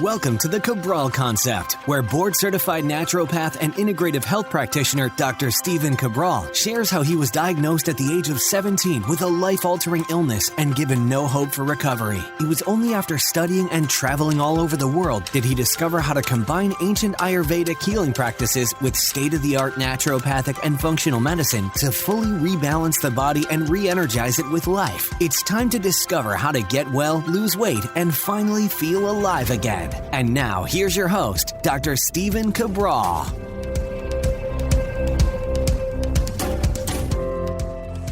Welcome to the Cabral Concept, where board-certified naturopath and integrative health practitioner Dr. Stephen Cabral shares how he was diagnosed at the age of 17 with a life-altering illness and given no hope for recovery. It was only after studying and traveling all over the world did he discover how to combine ancient Ayurvedic healing practices with state-of-the-art naturopathic and functional medicine to fully rebalance the body and re-energize it with life. It's time to discover how to get well, lose weight, and finally feel alive again. And now, here's your host, Dr. Stephen Cabral.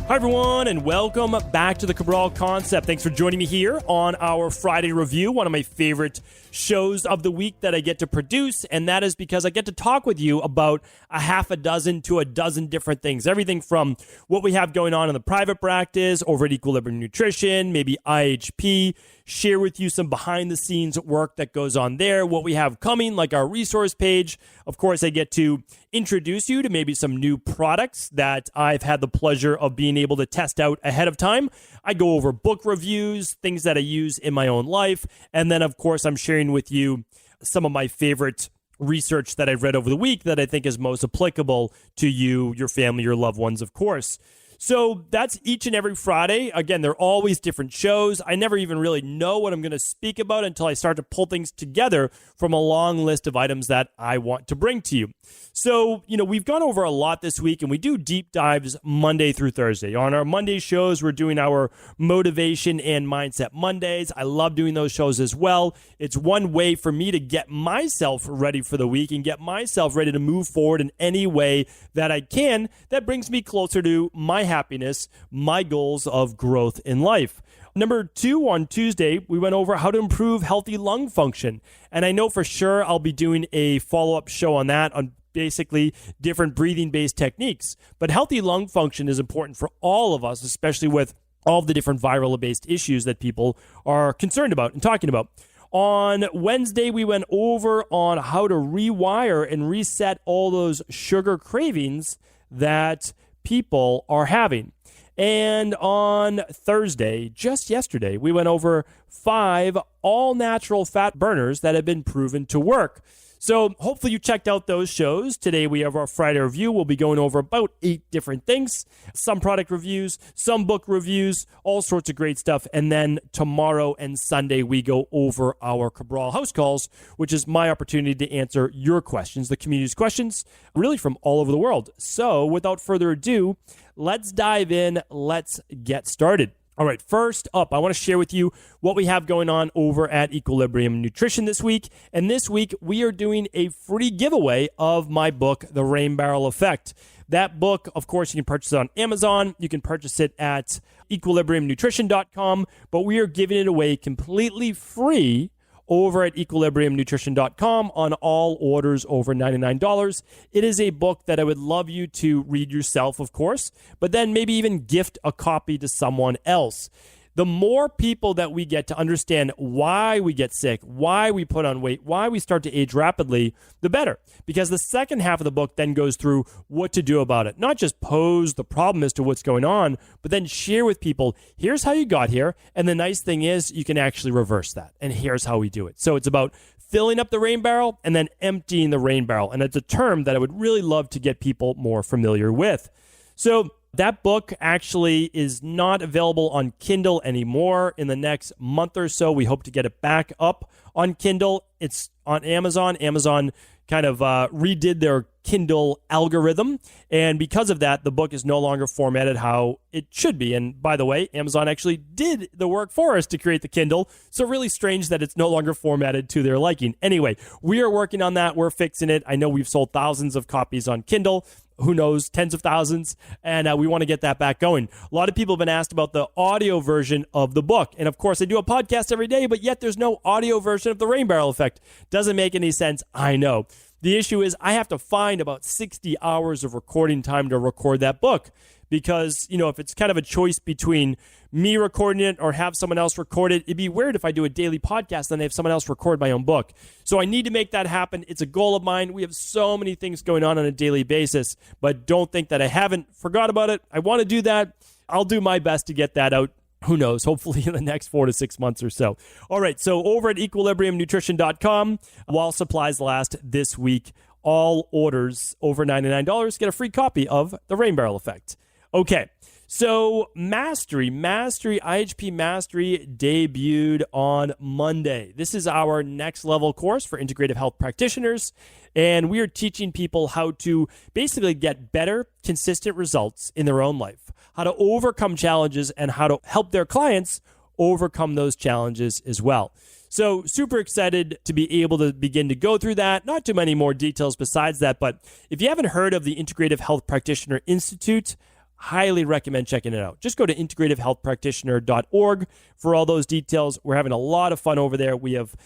Hi, everyone, and welcome back to the Cabral Concept. Thanks for joining me here on our Friday review, one of my favorite shows of the week that I get to produce, and that is because I get to talk with you about a half a dozen to a dozen different things. Everything from what we have going on in the private practice, over at Equilibrium Nutrition, maybe IHP, share with you some behind-the-scenes work that goes on there, what we have coming, like our resource page. Of course, I get to introduce you to maybe some new products that I've had the pleasure of being able to test out ahead of time. I go over book reviews, things that I use in my own life, and then, of course, I'm sharing with you some of my favorite research that I've read over the week that I think is most applicable to you, your family, your loved ones, of course. So that's each and every Friday. Again, they're always different shows. I never even really know what I'm going to speak about until I start to pull things together from a long list of items that I want to bring to you. So, we've gone over a lot this week, and we do deep dives Monday through Thursday. On our Monday shows, we're doing our Motivation and Mindset Mondays. I love doing those shows as well. It's one way for me to get myself ready for the week and get myself ready to move forward in any way that I can that brings me closer to my happiness, my goals of growth in life. Number 2, on Tuesday, we went over how to improve healthy lung function. And I know for sure I'll be doing a follow-up show on that, on basically different breathing-based techniques. But healthy lung function is important for all of us, especially with all of the different viral-based issues that people are concerned about and talking about. On Wednesday, we went over on how to rewire and reset all those sugar cravings that people are having. And on Thursday, just yesterday, we went over 5 all-natural fat burners that have been proven to work. So hopefully you checked out those shows. Today we have our Friday review. We'll be going over about 8 different things, some product reviews, some book reviews, all sorts of great stuff. And then tomorrow and Sunday we go over our Cabral House Calls, which is my opportunity to answer your questions, the community's questions, really from all over the world. So without further ado, let's dive in. Let's get started. All right, first up, I want to share with you what we have going on over at Equilibrium Nutrition this week. And this week, we are doing a free giveaway of my book, The Rain Barrel Effect. That book, of course, you can purchase it on Amazon. You can purchase it at equilibriumnutrition.com. But we are giving it away completely free over at equilibriumnutrition.com on all orders over $99. It is a book that I would love you to read yourself, of course, but then maybe even gift a copy to someone else. The more people that we get to understand why we get sick, why we put on weight, why we start to age rapidly, the better. Because the second half of the book then goes through what to do about it. Not just pose the problem as to what's going on, but then share with people, here's how you got here. And the nice thing is you can actually reverse that. And here's how we do it. So it's about filling up the rain barrel and then emptying the rain barrel. And it's a term that I would really love to get people more familiar with. So that book actually is not available on Kindle anymore. In the next month or so, we hope to get it back up on Kindle. It's on Amazon. Amazon kind of redid their Kindle algorithm. And because of that, the book is no longer formatted how it should be. And by the way, Amazon actually did the work for us to create the Kindle. So really strange that it's no longer formatted to their liking. Anyway, we are working on that. We're fixing it. I know we've sold thousands of copies on Kindle. Who knows, tens of thousands, and we want to get that back going. A lot of people have been asked about the audio version of the book, and of course, I do a podcast every day, but yet there's no audio version of The Rain Barrel Effect. Doesn't make any sense, I know. The issue is I have to find about 60 hours of recording time to record that book. Because, if it's kind of a choice between me recording it or have someone else record it, it'd be weird if I do a daily podcast and I have someone else record my own book. So I need to make that happen. It's a goal of mine. We have so many things going on a daily basis, but don't think that I haven't forgot about it. I want to do that. I'll do my best to get that out who knows, hopefully in the next 4 to 6 months or so. All right, so over at equilibriumnutrition.com, while supplies last this week, all orders over $99 get a free copy of The Rain Barrel Effect. Okay, so Mastery, IHP Mastery debuted on Monday. This is our next level course for integrative health practitioners, and we are teaching people how to basically get better, consistent results in their own life, how to overcome challenges, and how to help their clients overcome those challenges as well. So super excited to be able to begin to go through that. Not too many more details besides that, but if you haven't heard of the Integrative Health Practitioner Institute, highly recommend checking it out. Just go to integrativehealthpractitioner.org for all those details. We're having a lot of fun over there. We have,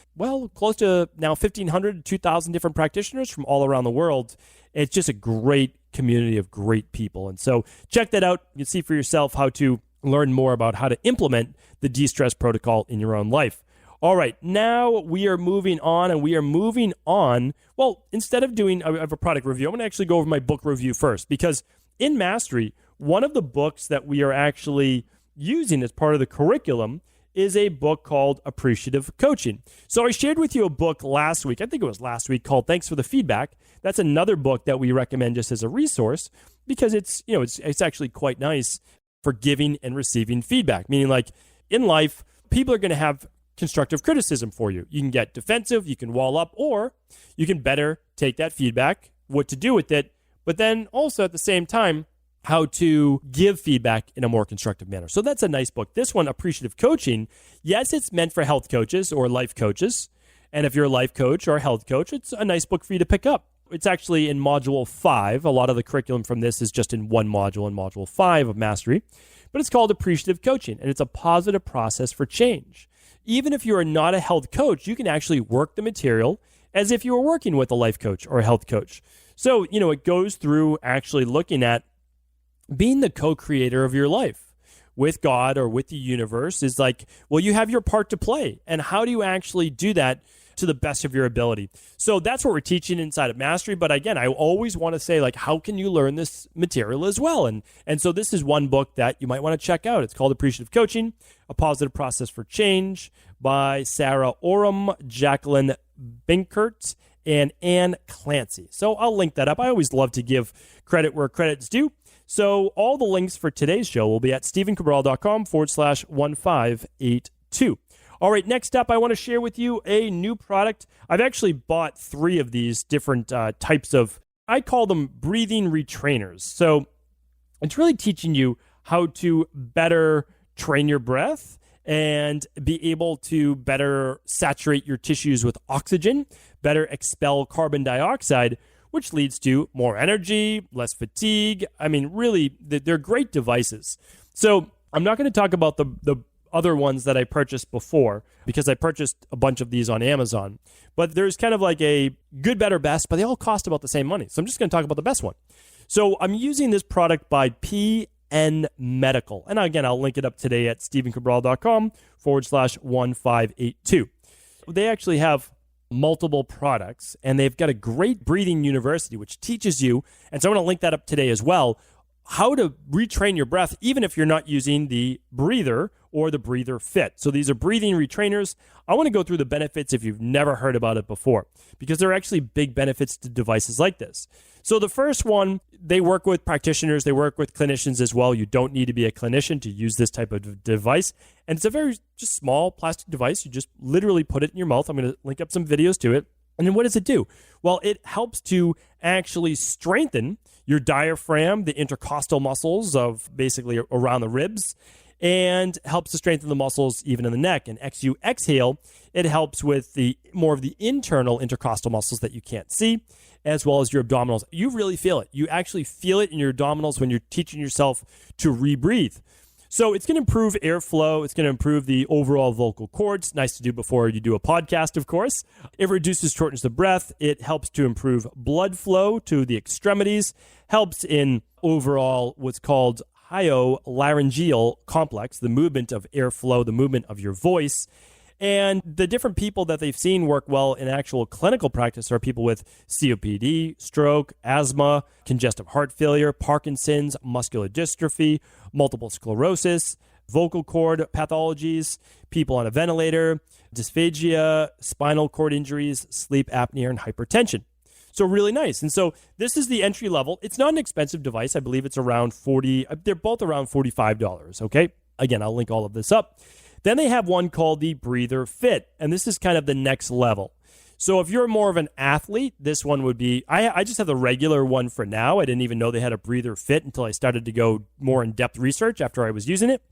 close to now 1,500 to 2,000 different practitioners from all around the world. It's just a great community of great people. And so check that out. You can see for yourself how to learn more about how to implement the de-stress protocol in your own life. All right, now we are moving on. Well, instead of doing a product review, I'm going to actually go over my book review first, because in Mastery, one of the books that we are actually using as part of the curriculum is a book called Appreciative Coaching. So I shared with you a book last week, I think it was last week, called Thanks for the Feedback. That's another book that we recommend just as a resource, because it's actually quite nice for giving and receiving feedback. Meaning, like, in life, people are going to have constructive criticism for you. You can get defensive, you can wall up, or you can better take that feedback, what to do with it, but then also at the same time, how to give feedback in a more constructive manner. So that's a nice book. This one, Appreciative Coaching, yes, it's meant for health coaches or life coaches. And if you're a life coach or a health coach, it's a nice book for you to pick up. It's actually in Module 5. A lot of the curriculum from this is just in one module, in Module 5 of Mastery. But it's called Appreciative Coaching, and it's a positive process for change. Even if you are not a health coach, you can actually work the material as if you were working with a life coach or a health coach. So, it goes through actually looking at being the co-creator of your life with God or with the universe. Is like, well, you have your part to play. And how do you actually do that to the best of your ability? So that's what we're teaching inside of Mastery. But again, I always want to say, like, how can you learn this material as well? And so this is one book that you might want to check out. It's called Appreciative Coaching, A Positive Process for Change by Sarah Oram, Jacqueline Binkert, and Anne Clancy. So I'll link that up. I always love to give credit where credit's due. So all the links for today's show will be at stephencabral.com/1582. All right, next up, I want to share with you a new product. I've actually bought 3 of these different types of, I call them breathing retrainers. So it's really teaching you how to better train your breath and be able to better saturate your tissues with oxygen, better expel carbon dioxide, which leads to more energy, less fatigue. I mean, really, they're great devices. So I'm not going to talk about the other ones that I purchased before, because I purchased a bunch of these on Amazon. But there's kind of like a good, better, best, but they all cost about the same money. So I'm just going to talk about the best one. So I'm using this product by PN Medical. And again, I'll link it up today at stephencabral.com/1582. They actually have multiple products, and they've got a great breathing university, which teaches you, and so I'm going to link that up today as well, how to retrain your breath, even if you're not using the breather or the breather fit. So these are breathing retrainers. I want to go through the benefits if you've never heard about it before, because there are actually big benefits to devices like this. So the first one, they work with practitioners, they work with clinicians as well. You don't need to be a clinician to use this type of device. And it's a very just small plastic device. You just literally put it in your mouth. I'm going to link up some videos to it. And then what does it do? Well, it helps to actually strengthen your diaphragm, the intercostal muscles of basically around the ribs, and helps to strengthen the muscles even in the neck. And as you exhale, it helps with the more of the internal intercostal muscles that you can't see, as well as your abdominals. You really feel it. You actually feel it in your abdominals when you're teaching yourself to rebreathe. So it's going to improve airflow. It's going to improve the overall vocal cords. Nice to do before you do a podcast, of course. It reduces shortness of breath. It helps to improve blood flow to the extremities. Helps in overall what's called hyolaryngeal complex, the movement of airflow, the movement of your voice. And the different people that they've seen work well in actual clinical practice are people with COPD, stroke, asthma, congestive heart failure, Parkinson's, muscular dystrophy, multiple sclerosis, vocal cord pathologies, people on a ventilator, dysphagia, spinal cord injuries, sleep apnea, and hypertension. So really nice. And so this is the entry level. It's not an expensive device. I believe it's around they're both around $45, okay? Again, I'll link all of this up. Then they have one called the Breather Fit, and this is kind of the next level. So if you're more of an athlete, this one would be, I just have the regular one for now. I didn't even know they had a Breather Fit until I started to go more in-depth research after I was using it.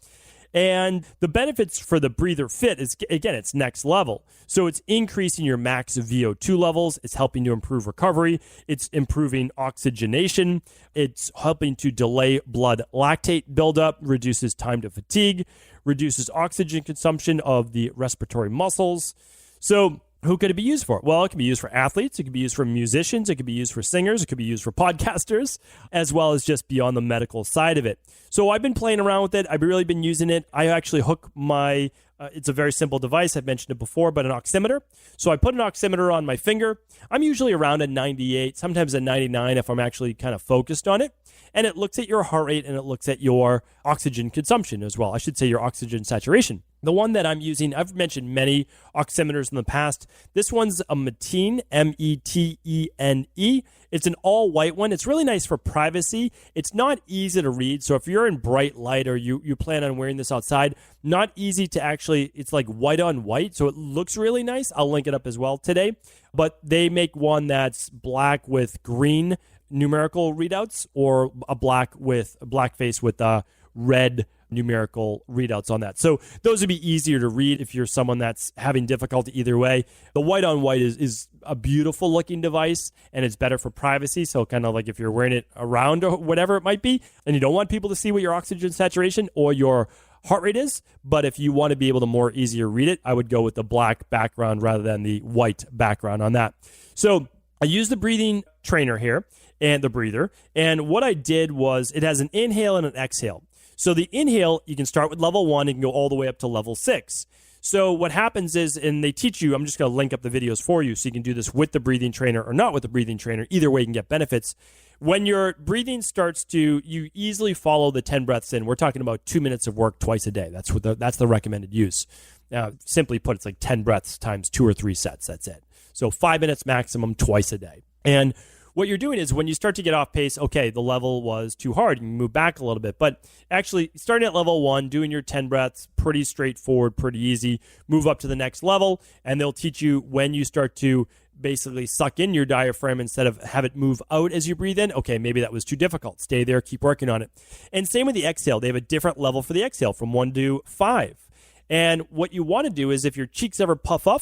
And the benefits for the Breather Fit is, again, it's next level. So it's increasing your max VO2 levels. It's helping to improve recovery. It's improving oxygenation. It's helping to delay blood lactate buildup, reduces time to fatigue, reduces oxygen consumption of the respiratory muscles. So who could it be used for? Well, it can be used for athletes. It could be used for musicians. It could be used for singers. It could be used for podcasters, as well as just beyond the medical side of it. So I've been playing around with it. I've really been using it. I actually hook my, it's a very simple device. I've mentioned it before, but an oximeter. So I put an oximeter on my finger. I'm usually around a 98, sometimes a 99 if I'm actually kind of focused on it. And it looks at your heart rate and it looks at your oxygen consumption as well. I should say your oxygen saturation. The one that I'm using, I've mentioned many oximeters in the past. This one's a Metene, M-E-T-E-N-E. It's an all-white one. It's really nice for privacy. It's not easy to read. So if you're in bright light or you plan on wearing this outside, not easy to actually, it's like white on white. So it looks really nice. I'll link it up as well today. But they make one that's black with green numerical readouts, or a black face with red numerical readouts on that. So those would be easier to read if you're someone that's having difficulty either way. The white on white is a beautiful looking device, and it's better for privacy. So kind of like if you're wearing it around or whatever it might be, and you don't want people to see what your oxygen saturation or your heart rate is, but if you want to be able to more easier read it, I would go with the black background rather than the white background on that. So I use the breathing trainer here and the breather. And what I did was, it has an inhale and an exhale. So the inhale, you can start with level 1 and go all the way up to level 6. So what happens is, and they teach you, I'm just going to link up the videos for you so you can do this with the breathing trainer or not with the breathing trainer. Either way, you can get benefits. When your breathing starts to, you easily follow the 10 breaths in. We're talking about 2 minutes of work twice a day. That's the recommended use. Simply put, it's like 10 breaths times 2 or 3 sets. That's it. So 5 minutes maximum twice a day. And what you're doing is, when you start to get off pace, okay, the level was too hard, you move back a little bit. But actually, starting at level 1, doing your 10 breaths, pretty straightforward, pretty easy. Move up to the next level, and they'll teach you when you start to basically suck in your diaphragm instead of have it move out as you breathe in. Okay, maybe that was too difficult. Stay there, keep working on it. And same with the exhale. They have a different level for the exhale, from 1 to 5. And what you want to do is, if your cheeks ever puff up,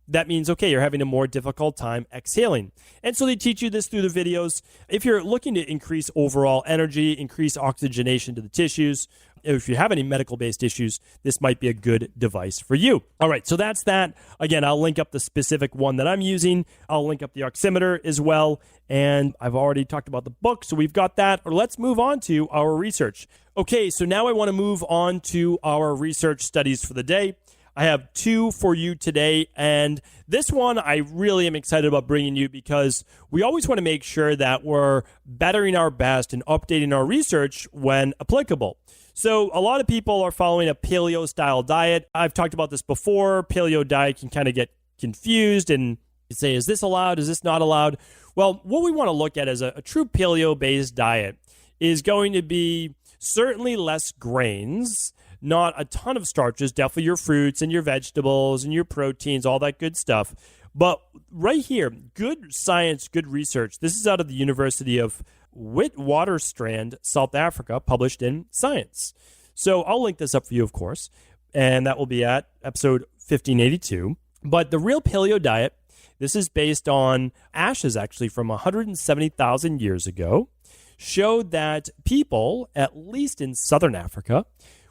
that means, okay, you're having a more difficult time exhaling. And so they teach you this through the videos. If you're looking to increase overall energy, increase oxygenation to the tissues, if you have any medical-based issues, this might be a good device for you. All right, so that's that. Again, I'll link up the specific one that I'm using. I'll link up the oximeter as well. And I've already talked about the book, so we've got that. Or let's move on to our research. Okay, so now I want to move on to our research studies for the day. I have 2 for you today, and this one I really am excited about bringing you, because we always want to make sure that we're bettering our best and updating our research when applicable. So a lot of people are following a paleo-style diet. I've talked about this before. Paleo diet can kind of get confused and say, is this allowed? Is this not allowed? Well, what we want to look at as a true paleo-based diet is going to be certainly less grains, not a ton of starches, definitely your fruits and your vegetables and your proteins, all that good stuff. But right here, good science, good research. This is out of the University of Witwatersrand, South Africa, published in Science. So I'll link this up for you, of course, and that will be at episode 1582. But the real paleo diet, this is based on ashes actually from 170,000 years ago, showed that people, at least in southern Africa,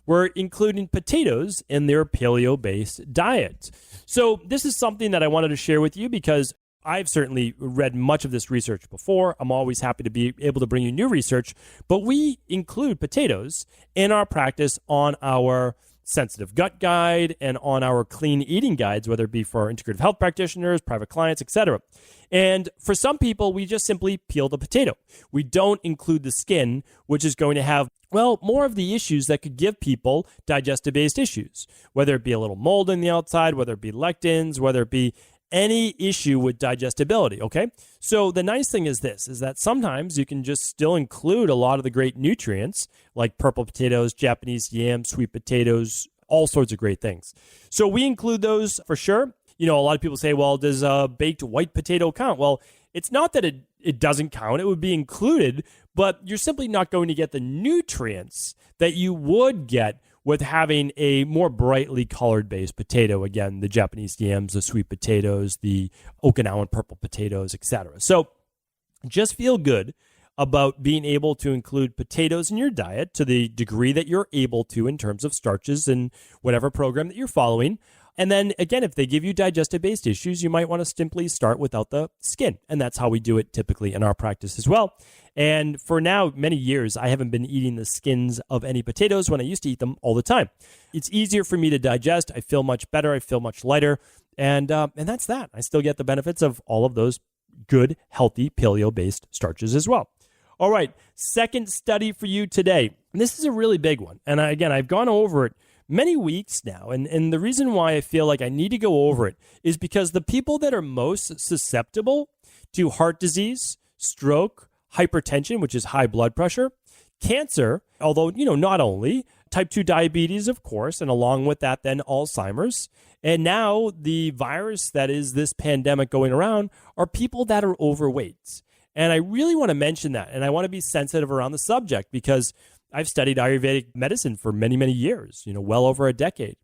were including potatoes in their paleo-based diet. So this is something that I wanted to share with you, because I've certainly read much of this research before. I'm always happy to be able to bring you new research, but we include potatoes in our practice on our sensitive gut guide and on our clean eating guides, whether it be for our integrative health practitioners, private clients, etc. And for some people, we just simply peel the potato. We don't include the skin, which is going to have, well, more of the issues that could give people digestive-based issues, whether it be a little mold in the outside, whether it be lectins, whether it be any issue with digestibility, okay? So the nice thing is this, is that sometimes you can just still include a lot of the great nutrients like purple potatoes, Japanese yams, sweet potatoes, all sorts of great things. So we include those for sure. You know, a lot of people say, well, does a baked white potato count? Well, it's not that it doesn't count. It would be included, but you're simply not going to get the nutrients that you would get with having a more brightly colored based potato. Again, the Japanese yams, the sweet potatoes, the Okinawan purple potatoes, etc. So just feel good about being able to include potatoes in your diet to the degree that you're able to in terms of starches and whatever program that you're following. And then again, if they give you digestive-based issues, you might want to simply start without the skin. And that's how we do it typically in our practice as well. And for now, many years, I haven't been eating the skins of any potatoes when I used to eat them all the time. It's easier for me to digest. I feel much better. I feel much lighter. And that's that. I still get the benefits of all of those good, healthy, paleo-based starches as well. All right, second study for you today. And this is a really big one. And again, I've gone over it many weeks now. And the reason why I feel like I need to go over it is because the people that are most susceptible to heart disease, stroke, hypertension, which is high blood pressure, cancer, although, not only, type 2 diabetes, of course, and along with that, then Alzheimer's. And now the virus that is this pandemic going around are people that are overweight. And I really want to mention that. And I want to be sensitive around the subject because I've studied Ayurvedic medicine for many, many years, well over a decade.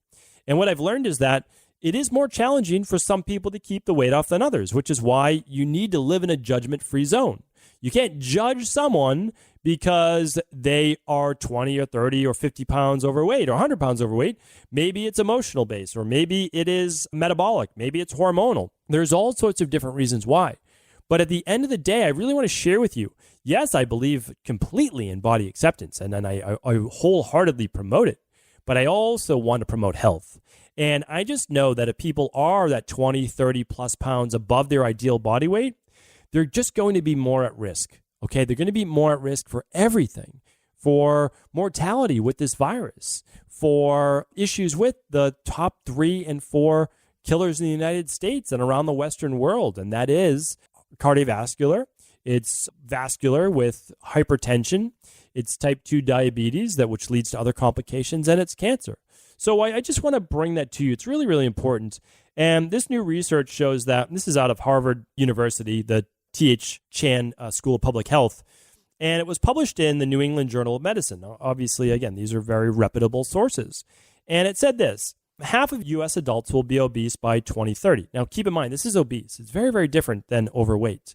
And what I've learned is that it is more challenging for some people to keep the weight off than others, which is why you need to live in a judgment-free zone. You can't judge someone because they are 20 or 30 or 50 pounds overweight or 100 pounds overweight. Maybe it's emotional based, or maybe it is metabolic. Maybe it's hormonal. There's all sorts of different reasons why. But at the end of the day, I really want to share with you, yes, I believe completely in body acceptance, and I wholeheartedly promote it. But I also want to promote health. And I just know that if people are that 20, 30 plus pounds above their ideal body weight, they're just going to be more at risk. Okay, they're going to be more at risk for everything, for mortality with this virus, for issues with the top 3 and 4 killers in the United States and around the Western world. And that is cardiovascular, it's vascular with hypertension, it's type 2 diabetes, which leads to other complications, and it's cancer. So I just want to bring that to you. It's really, really important. And this new research shows that, this is out of Harvard University, the T.H. Chan School of Public Health, and it was published in the New England Journal of Medicine. Now, obviously, again, these are very reputable sources. And it said this: half of U.S. adults will be obese by 2030. Now, keep in mind, this is obese. It's very, very different than overweight.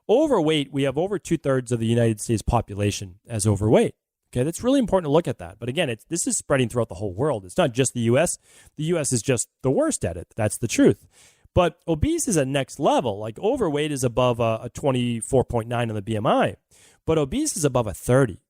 Overweight, we have over 2/3 of the United States population as overweight. Okay, that's really important to look at that. But again, this is spreading throughout the whole world. It's not just the U.S. The U.S. is just the worst at it. That's the truth. But obese is a next level. Like overweight is above a 24.9 on the BMI, but obese is above a 30.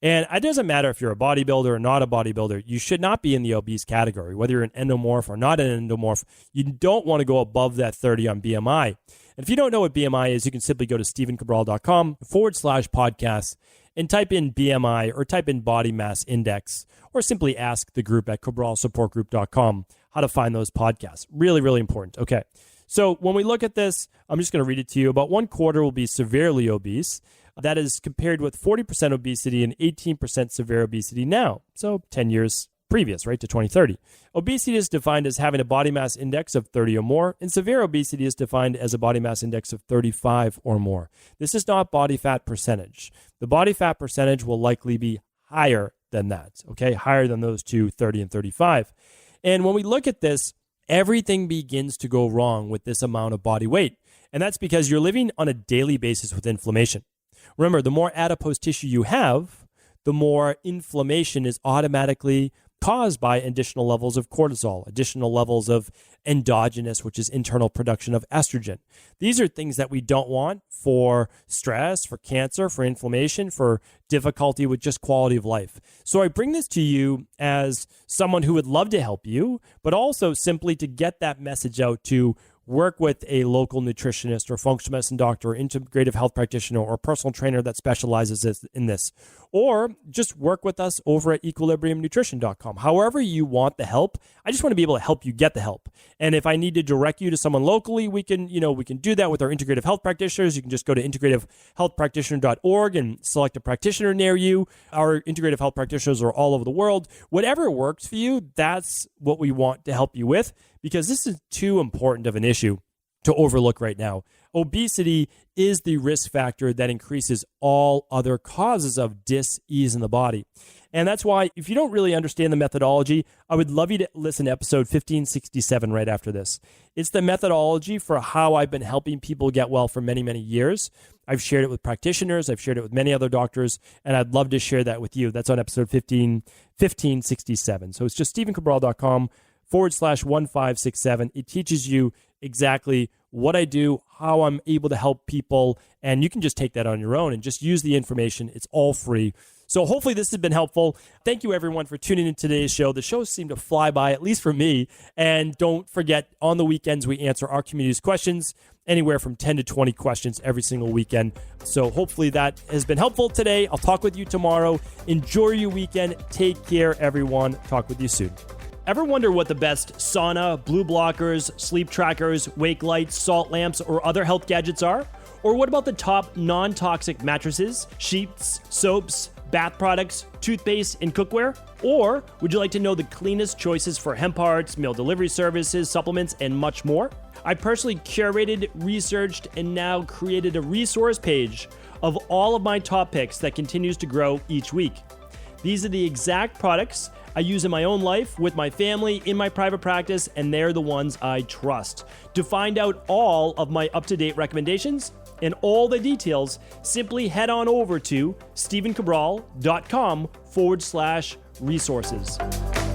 And it doesn't matter if you're a bodybuilder or not a bodybuilder. You should not be in the obese category, whether you're an endomorph or not an endomorph. You don't want to go above that 30 on BMI. And if you don't know what BMI is, you can simply go to stevencabral.com/podcast and type in BMI or type in body mass index, or simply ask the group at cabralsupportgroup.com how to find those podcasts. Really, really important. Okay. So when we look at this, I'm just going to read it to you. About 1/4 will be severely obese. That is compared with 40% obesity and 18% severe obesity now. So 10 years previous, right, to 2030. Obesity is defined as having a body mass index of 30 or more, and severe obesity is defined as a body mass index of 35 or more. This is not body fat percentage. The body fat percentage will likely be higher than that, okay, higher than those two, 30 and 35. And when we look at this, everything begins to go wrong with this amount of body weight. And that's because you're living on a daily basis with inflammation. Remember, the more adipose tissue you have, the more inflammation is automatically caused by additional levels of cortisol, additional levels of endogenous, which is internal production of estrogen. These are things that we don't want for stress, for cancer, for inflammation, for difficulty with just quality of life. So I bring this to you as someone who would love to help you, but also simply to get that message out to work with a local nutritionist or functional medicine doctor or integrative health practitioner or personal trainer that specializes in this. Or just work with us over at equilibriumnutrition.com. However you want the help, I just want to be able to help you get the help. And if I need to direct you to someone locally, we can do that with our integrative health practitioners. You can just go to integrativehealthpractitioner.org and select a practitioner near you. Our integrative health practitioners are all over the world. Whatever works for you, that's what we want to help you with, because this is too important of an issue to overlook right now. Obesity is the risk factor that increases all other causes of dis-ease in the body. And that's why, if you don't really understand the methodology, I would love you to listen to episode 1567 right after this. It's the methodology for how I've been helping people get well for many, many years. I've shared it with practitioners. I've shared it with many other doctors, and I'd love to share that with you. That's on episode 1567. So it's just stephencabral.com/1567. It teaches you exactly what I do, how I'm able to help people, and you can just take that on your own and just use the information. It's all free. So hopefully this has been helpful. Thank you, everyone, for tuning in to today's show. The shows seem to fly by, at least for me. And don't forget, on the weekends, we answer our community's questions, anywhere from 10 to 20 questions every single weekend. So hopefully that has been helpful today. I'll talk with you tomorrow. Enjoy your weekend. Take care, everyone. Talk with you soon. Ever wonder what the best sauna, blue blockers, sleep trackers, wake lights, salt lamps, or other health gadgets are? Or what about the top non-toxic mattresses, sheets, soaps, bath products, toothpaste, and cookware? Or would you like to know the cleanest choices for hemp parts, meal delivery services, supplements, and much more? I personally curated, researched, and now created a resource page of all of my top picks that continues to grow each week. These are the exact products I use in my own life, with my family, in my private practice, and they're the ones I trust. To find out all of my up-to-date recommendations and all the details, simply head on over to stephencabral.com/resources.